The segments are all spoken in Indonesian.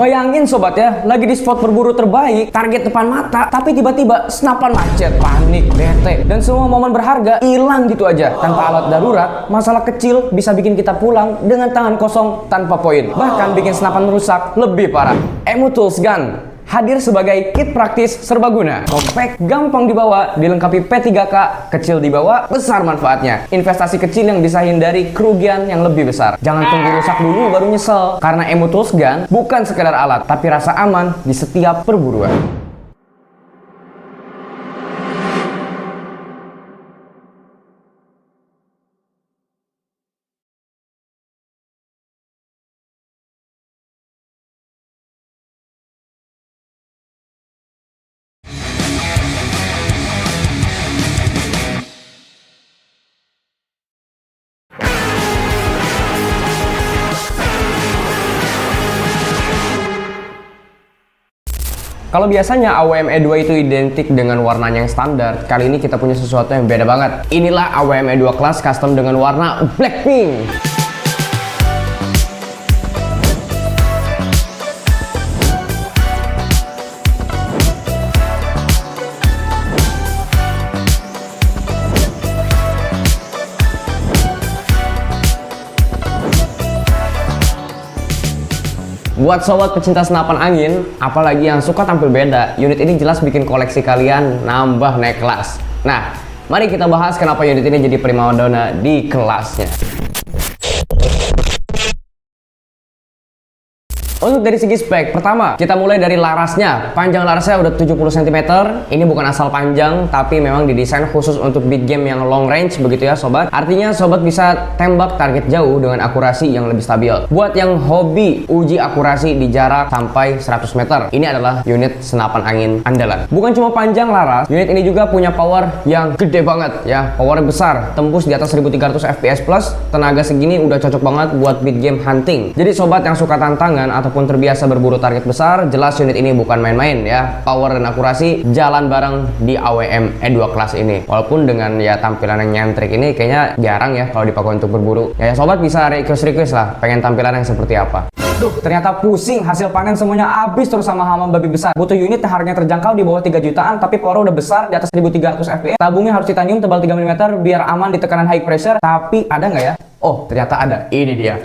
Bayangin sobat ya, lagi di spot berburu terbaik, target depan mata, tapi tiba-tiba senapan macet, panik, bete, dan semua momen berharga hilang gitu aja. Tanpa alat darurat, masalah kecil bisa bikin kita pulang dengan tangan kosong tanpa poin. Bahkan bikin senapan rusak lebih parah. Emu Tools Gun hadir sebagai kit praktis serbaguna. Compact, gampang dibawa, dilengkapi P3K, kecil dibawa, besar manfaatnya. Investasi kecil yang bisa hindari kerugian yang lebih besar. Jangan tunggu rusak dulu baru nyesel. Karena Emu Tools Gun bukan sekedar alat, tapi rasa aman di setiap perburuan. Kalau biasanya AWM E2 itu identik dengan warnanya yang standar, kali ini kita punya sesuatu yang beda banget. Inilah AWM E2 Class custom dengan warna Blackpink. Buat sobat pecinta senapan angin, apalagi yang suka tampil beda, unit ini jelas bikin koleksi kalian nambah naik kelas. Nah, mari kita bahas kenapa unit ini jadi primadona di kelasnya. Untuk dari segi spek, pertama kita mulai dari larasnya. Panjang larasnya udah 70 cm. Ini bukan asal panjang, tapi memang didesain khusus untuk big game yang long range begitu ya sobat. Artinya sobat bisa tembak target jauh dengan akurasi yang lebih stabil. Buat yang hobi uji akurasi di jarak sampai 100 meter, ini adalah unit senapan angin andalan. Bukan cuma panjang laras, unit ini juga punya power yang gede banget ya. Powernya besar, tembus di atas 1300 fps plus. Tenaga segini udah cocok banget buat big game hunting. Jadi sobat yang suka tantangan ataupun terbiasa berburu target besar, jelas unit ini bukan main-main ya. Power dan akurasi jalan bareng di AWM E2 Class ini. Walaupun dengan ya tampilan yang nyentrik ini kayaknya jarang ya kalau dipakai untuk berburu. Ya sobat bisa request lah, pengen tampilan yang seperti apa. Duh, ternyata pusing, hasil panen semuanya habis terus sama hama babi besar. Butuh unit yang harganya terjangkau di bawah 3 jutaan, tapi power udah besar di atas 1300 fps. Tabungnya harus titanium tebal 3 mm biar aman di tekanan high pressure. Tapi ada nggak ya? Oh, ternyata ada. Ini dia.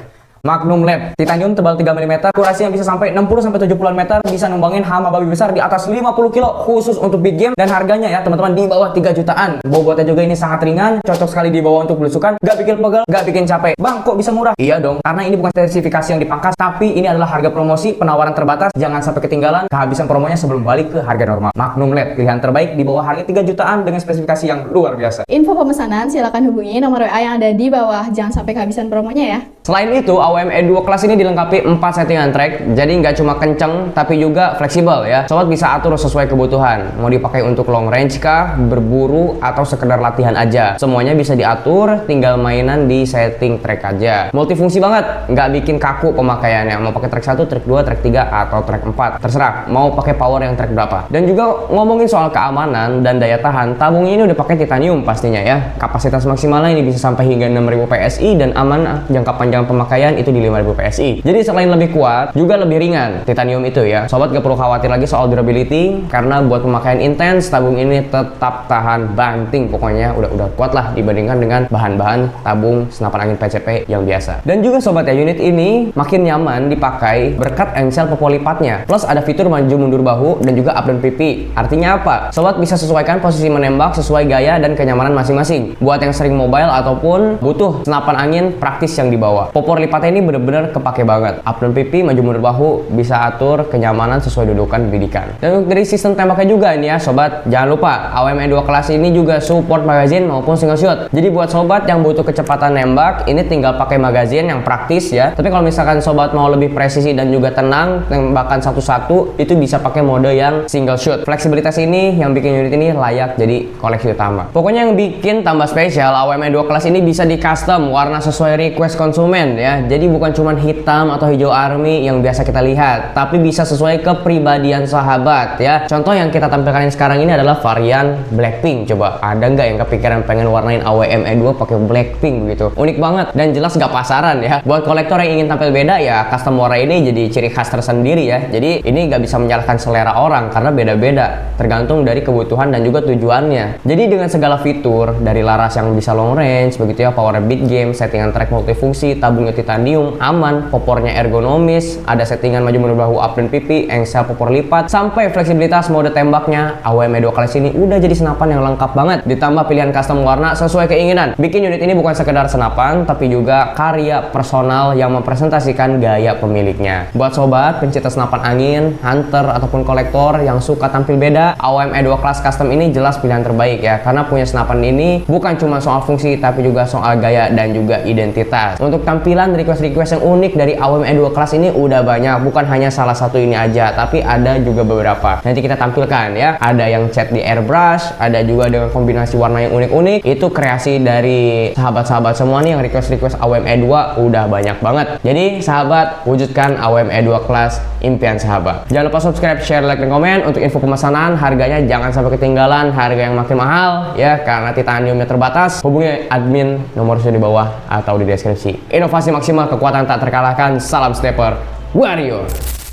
Magnum Lab, titanium tebal 3 mm, akurasi yang bisa sampai 60-70 meter, bisa numbangin hama babi besar di atas 50 kilo khusus untuk big game, dan harganya ya teman-teman di bawah 3 jutaan. Bobotnya juga ini sangat ringan, cocok sekali dibawa untuk belusukan, gak bikin pegel, gak bikin capek. Bang, kok bisa murah? Iya dong, karena ini bukan spesifikasi yang dipangkas, tapi ini adalah harga promosi, penawaran terbatas. Jangan sampai ketinggalan kehabisan promonya sebelum balik ke harga normal. Magnum Lab, pilihan terbaik di bawah harga 3 jutaan dengan spesifikasi yang luar biasa. Info pemesanan silakan hubungi nomor WA yang ada di bawah. Jangan sampai kehabisan promonya ya. Selain itu, AWM E2 Class ini dilengkapi 4 settingan track, jadi nggak cuma kenceng, tapi juga fleksibel ya. Sobat bisa atur sesuai kebutuhan. Mau dipakai untuk long range kah, berburu, atau sekedar latihan aja. Semuanya bisa diatur, tinggal mainan di setting track aja. Multifungsi banget, nggak bikin kaku pemakaiannya. Mau pakai track 1, track 2, track 3, atau track 4. Terserah, mau pakai power yang track berapa. Dan juga ngomongin soal keamanan dan daya tahan, tabungnya ini udah pakai titanium pastinya ya. Kapasitas maksimalnya ini bisa sampai hingga 6000 PSI dan aman jangka panjang pemakaian itu di 5000 PSI. Jadi selain lebih kuat, juga lebih ringan titanium itu ya. Sobat gak perlu khawatir lagi soal durability, karena buat pemakaian intens, tabung ini tetap tahan banting. Pokoknya udah kuat lah dibandingkan dengan bahan-bahan tabung senapan angin PCP yang biasa. Dan juga sobat ya, unit ini makin nyaman dipakai berkat engsel pepo lipatnya. Plus ada fitur maju mundur bahu dan juga up dan pipi. Artinya apa? Sobat bisa sesuaikan posisi menembak sesuai gaya dan kenyamanan masing-masing. Buat yang sering mobile ataupun butuh senapan angin praktis yang dibawa, popor lipatnya ini bener-bener kepake banget. Up dan pipi, maju mundur bahu, bisa atur kenyamanan sesuai dudukan bidikan. Dan untuk dari sistem tembaknya juga ini ya sobat, jangan lupa AWM E2 Class ini juga support magazine maupun single shot. Jadi buat sobat yang butuh kecepatan nembak, ini tinggal pakai magazine yang praktis ya. Tapi kalau misalkan sobat mau lebih presisi dan juga tenang, tembakan satu-satu, itu bisa pakai mode yang single shot. Fleksibilitas ini yang bikin unit ini layak jadi koleksi utama. Pokoknya yang bikin tambah spesial, AWM E2 Class ini bisa di custom warna sesuai request konsumen ya. Jadi bukan cuma hitam atau hijau army yang biasa kita lihat, tapi bisa sesuai kepribadian sahabat ya. Contoh yang kita tampilkan sekarang ini adalah varian Blackpink. Coba ada nggak yang kepikiran pengen warnain AWM E2 pakai Blackpink begitu? Unik banget dan jelas nggak pasaran ya. Buat kolektor yang ingin tampil beda ya, custom Aura ini jadi ciri khas tersendiri ya. Jadi ini nggak bisa menyalahkan selera orang karena beda-beda, tergantung dari kebutuhan dan juga tujuannya. Jadi dengan segala fitur dari laras yang bisa long range begitu ya, power beat game, settingan track multifungsi, tabungnya titanium, aman, popornya ergonomis, ada settingan maju mundur bahu up dan pipi, engsel popor lipat, sampai fleksibilitas mode tembaknya, AWM E2 Class ini udah jadi senapan yang lengkap banget. Ditambah pilihan custom warna sesuai keinginan. Bikin unit ini bukan sekedar senapan, tapi juga karya personal yang mempresentasikan gaya pemiliknya. Buat sobat pencinta senapan angin, hunter ataupun kolektor yang suka tampil beda, AWM E2 Class Custom ini jelas pilihan terbaik ya, karena punya senapan ini bukan cuma soal fungsi tapi juga soal gaya dan juga identitas. Untuk tampilan request-request yang unik dari AWM E2 Class ini udah banyak, bukan hanya salah satu ini aja, tapi ada juga beberapa. Nanti kita tampilkan ya. Ada yang cat di airbrush, ada juga dengan kombinasi warna yang unik-unik. Itu kreasi dari sahabat-sahabat semua nih yang request-request AWM E2 udah banyak banget. Jadi sahabat, wujudkan AWM E2 Class impian sahabat. Jangan lupa subscribe, share, like, dan komen. Untuk info pemesanan, harganya jangan sampai ketinggalan, harga yang makin mahal ya, karena titaniumnya terbatas. Hubungi admin, nomor sudah di bawah atau di deskripsi. Inovasi maksimal, kekuatan tak terkalahkan. Salam Stepper Warrior.